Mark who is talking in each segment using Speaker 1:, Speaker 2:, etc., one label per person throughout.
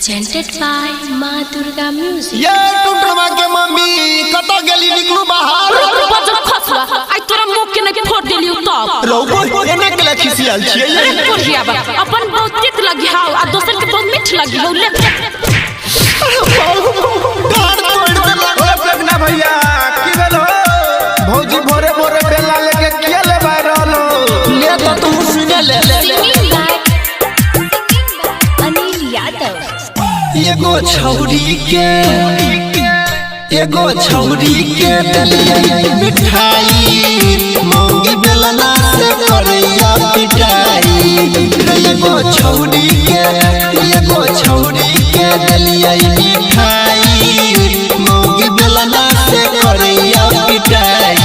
Speaker 1: presented by Ma Durga Music.
Speaker 2: ये टुटवा के mummy कत गेली निकलू बाहर
Speaker 3: बजर खसवा आई तोरा मुंह के नहीं फोड़ देलियो तब
Speaker 2: रौबो एने के खिसियाल छिए
Speaker 3: अरे कोरिया बा अपन बहुत तीत लगी हाउ आ दोसर के बहुत मीठ लगी हाउ ले
Speaker 2: ना भैया की भेल हो भौजी भोरे भोरे बेला लेके किया ले बाहर ले तो तू सुने ले
Speaker 1: अनिल यादव
Speaker 2: एगो छौरी के दलिया मिठाई मोंगी बेलना से करैया पिटाई एगो छौरी के दलिया मिठाई मोंगी बेलना से करैया पिटाई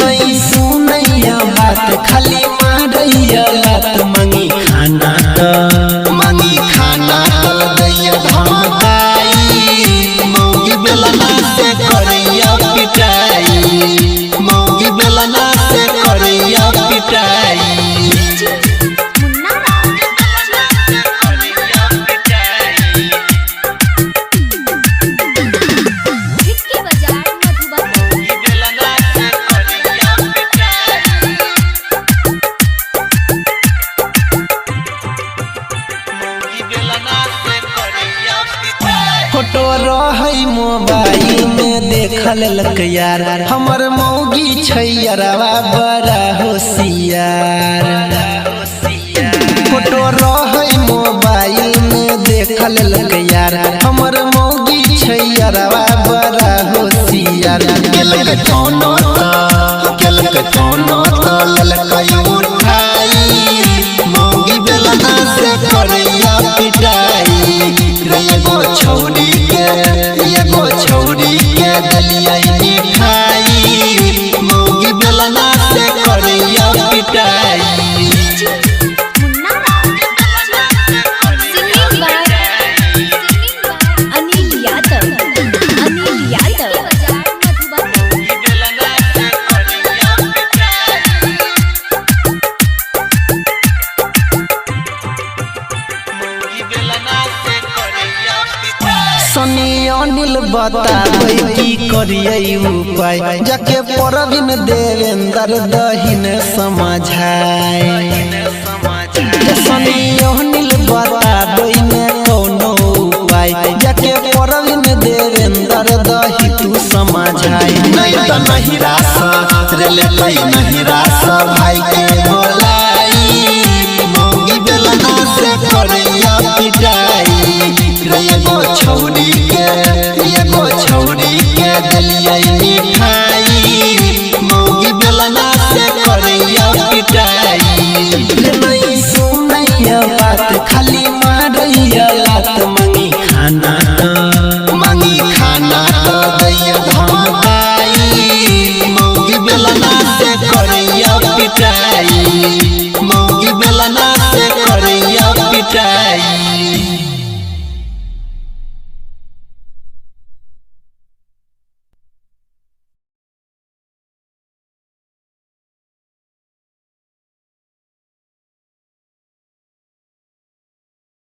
Speaker 2: नहीं सुनैया बात खाली मारैया लात मांगी खाना दैया धमकाई मौगी बेलना से करैया पिटाई मौगी बेलना से करैया पिटाई फोटो रहै मोबाइल में देखल यार हमर मौगी छैयरवा बड़ा होशियार फोटो रहै मोबाइल में देखल यार हमर मौगी छैयरवा बड़ा होशियार केलक कोनो तो ललकै उठाई मौगी बेलना से करैया पिटाई एगो छौरी के दलिया मिठाई मौगी बेलना से करैया पिटाई
Speaker 1: अनिल यादव
Speaker 2: सनी अनिल बताबै की करियै उपाय जाके परवीन देवेंद्र दहिन समझाय सनी अनिल बताबै ने कोनो उपाय जाके परवीन देवेंद्र दहि तू समझाय नहीं तो नहीं रास भाई के बोलाई मौगी बेलना से करैया पिटाई एगो छौरी के